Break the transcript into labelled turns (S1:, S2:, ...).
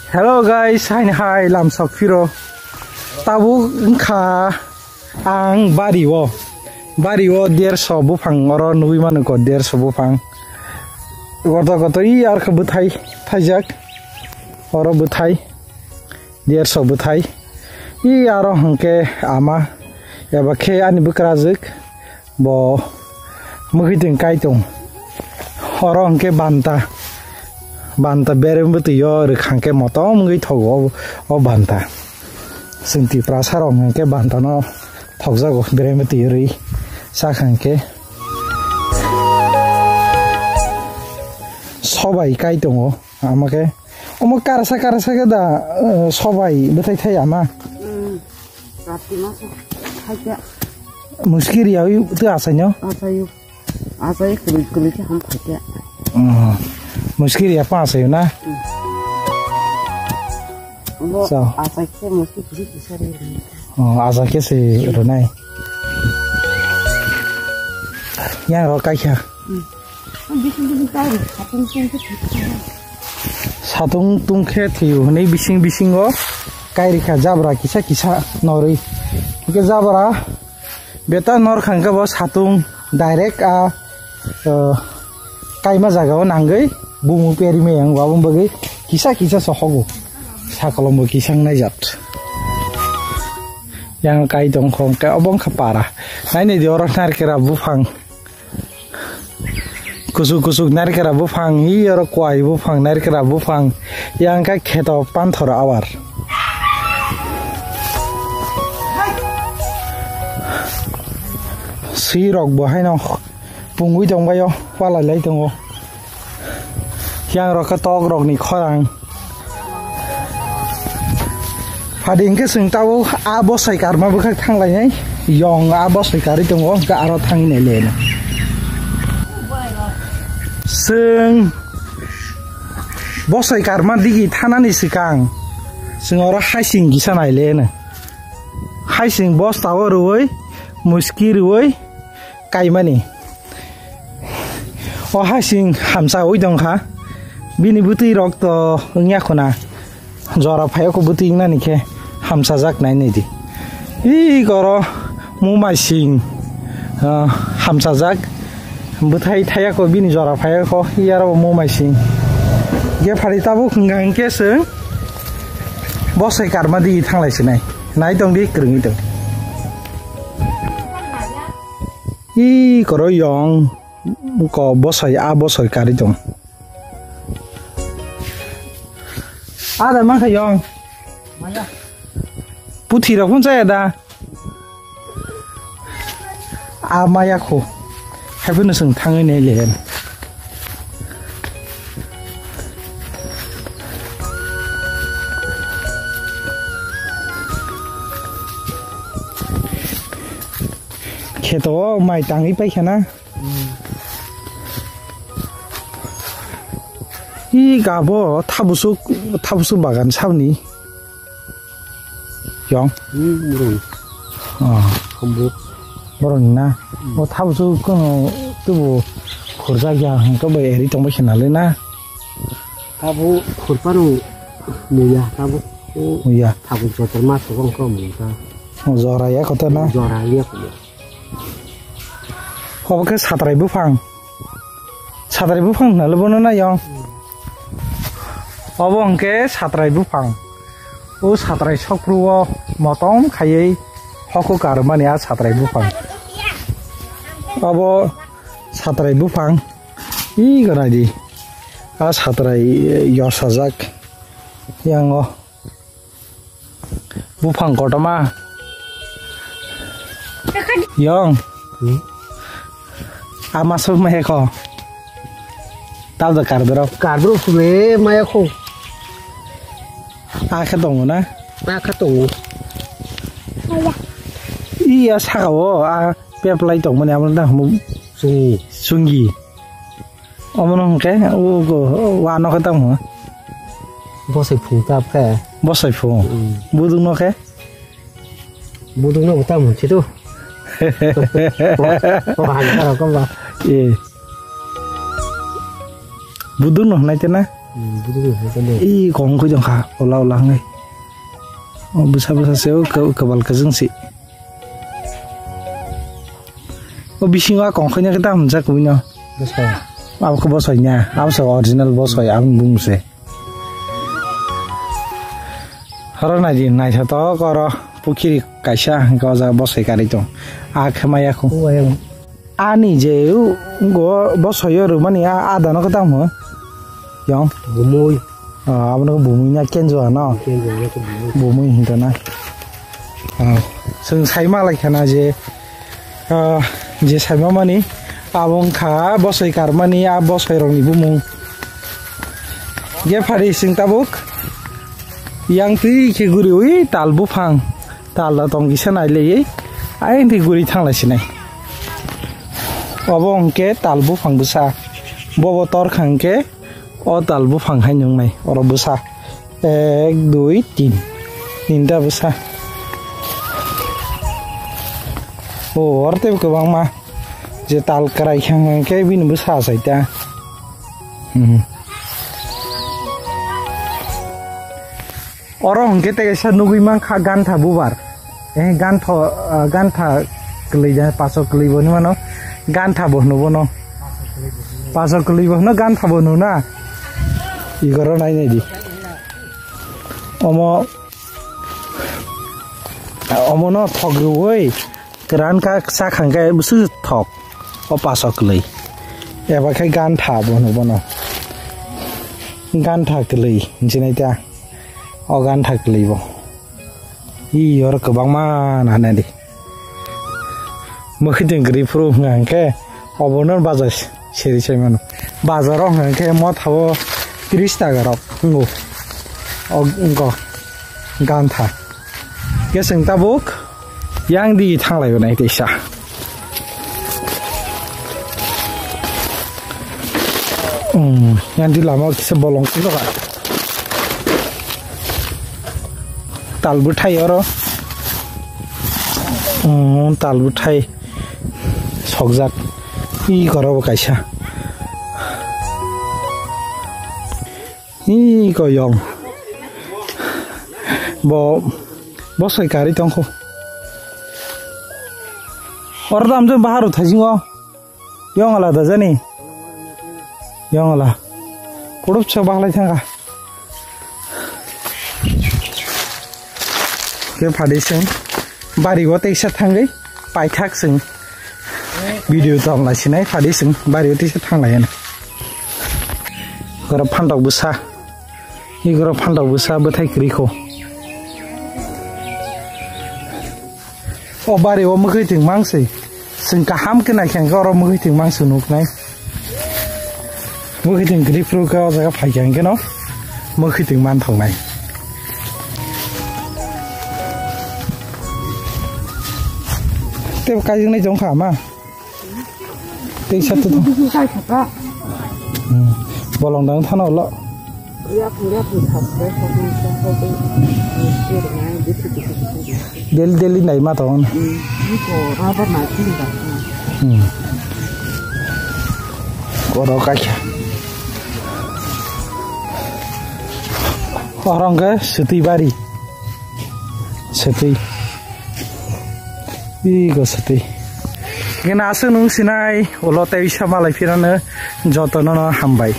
S1: Hello guys, hi lam sakfiro. Tabu kha ang bariwo 150 bufang oro nui manu ko 150 bufang. Gorda ko to I ar ka buthai thajak oro buthai 150 buthai. I aro hangke ama eba khe ani bukrajuk bo mugitin kaitung oro hangke banta berem butu yo hangke motong mugit thogo o banta sinti prasarong hangke banta no thokjago berem butu yori sakangke sobai kaitung amake omo karasa ke da sobai butai thai ama muskir yaw tu asanyo
S2: asai kuli ham phate
S1: muskir ya pa asayo na
S2: so asai ke muskir kisi sare
S1: asa ke se ronai yang ro kai kha satung tungkhe thiu nei bising o kai rikha jabra kisa nori ke jabra beta nor khangka bo satung direct kai ma jaga o nangai bumu peri me yang wabum bagi kisa sohogo sakolombo kisang najat yang kai dong khong ka obong khapara nai ne di orang narkera bufang kusuk narkera bufang hi oro kwai bufang narkera bufang yang ka kheto panthor awar si rok bo hai no pungui dong bayo wala lai dong yang rok ka tok rok ni khorang hading ke sing tau a bo sai karma bu khak thang lai nai yong a bo sai kari dong ka aro thang ne le na sing bo sai karma digi thanani sikang sing ora haising gisa nai le na haising boss tawo ruoi muskir ruoi kai mani o haising hamsa oi dong kha bini buti rok to nya khona jora phayo ko buti na ni khe hamsa jak nai nei di I goro mu mai sing hamsa jak buthai thaya ko bini jora phayo ko yaro mu mai sing ge phari tabu khungang ke se bosai karma di thanglai sinai nai dong di krungi dong I koro yong ko bosai kari dong ada mang ka yong maya puthi ra phun cha da maya ko habun sung thang ne le kheto mai tangi pai khana I gabo tabusu bagan sauni yong
S2: murung kombo
S1: borong na o tabusu kono tubu khurja gya ko ba eri tong ba khinale na
S2: tabu khurpanu muya tabu
S1: muya
S2: tabu jotor ma so ko mu ta
S1: jora ya kota na
S2: jora ya ko
S1: ho ke satrai bufang na lebono na yong obong ke satrai bufang o satrai sokruo motong khayei hoko karmani a satrai bufang abo satrai bufang I gana di a satrai yosajak yang o bufang kotama yong amasuk mehe ko tao da kardro
S2: me maya ko
S1: kha dong na
S2: kha to
S1: iya sawo peplai tong mane amna mu sungi omon ke o go wa no ka tong
S2: bo sai phu tap ka
S1: bo sai phu budung no ke
S2: budung no ta mu chi tu ko han ka ko ba
S1: budung no nai tena
S2: Budu bukan deh.
S1: I kong ko jong kha ola ola ngai. O busa seo kebal kejeng si. O bisinga kong khanya kita hamja kunya.
S2: Besar.
S1: Ab ko bosoinya, ab so original bosoi ab bungse. Haro na ji nai to koro pukiri kaisa gaza bosoi kari to. A khmaya ko.
S2: Oh yang
S1: Ani je go bosoyo ru mani a adano ka tam ho. Yang
S2: gemui.
S1: abno bumunya kenjo na.
S2: Kenzo ya ke gemui.
S1: Bumui hintana. Sing saima lai khana je saima mani abong kha bosoi karmani a bosoi rong ni bumung. Ge phari sing tabuk yang ti ke guri ui tal bufang tal la tong gi sanai le ai ti guri thang la sinai. Abong ke tal bufang busa bobo tor khang ke o tal bufang hai nyung nai oro busa 1 2 3 tinta busa o orte ko bang ma je tal karai khang ke bin busa saita orong ke te sa nugui mang kha gan tha bubar gan tha klei ja paso klei boni mano gan tha bono paso klei bono gan tha bono na igoro nai nei di omo no thogru oi kran ka sa khang ka busu thok o paso klei eba khai gan tha bono gan tha klei jinai ta o gan tha klei bo I yor kebang mana nadi mukhin gri pro ngang ke obonon bazar seri chai mano bazar ong ngang ke mo thabo 30 টাকা rok ngo o gan tha ke sing tabuk yang di thang lai nai te sha yang di lama se bolong ki ka tal buthai oro tal buthai sogjak I koro kaisa I ko yong bo soi kari tongko ordam je bahar uthajingo yong ala da jani yong ala purup cha bahlai thanga ke phadi sing bari go teisa thangai paithak sing video tom la sinai phadi sing bari go teisa thanglai na gora phandok busa I gora phandok busa bethai kriko o bari o mkhoi ting mangsi sing ka ham ke na khang gora mkhoi ting mangsu nuk nai mkhoi ting gripro ka jaga phai khang ke no mkhoi ting man thong nai te ka jing nai jong kha ma te sat tu
S3: sai thật đó
S1: bolong dang thano lo
S3: ya pura thật đấy không chưa được ngay biết
S1: del deli nai ma ton
S3: cái cổ ra bắt máy tin cả
S1: ko ro ka kha orang ke suti bari suti I go suti gena asu nung sinai olo te isa malai firana jotono hambai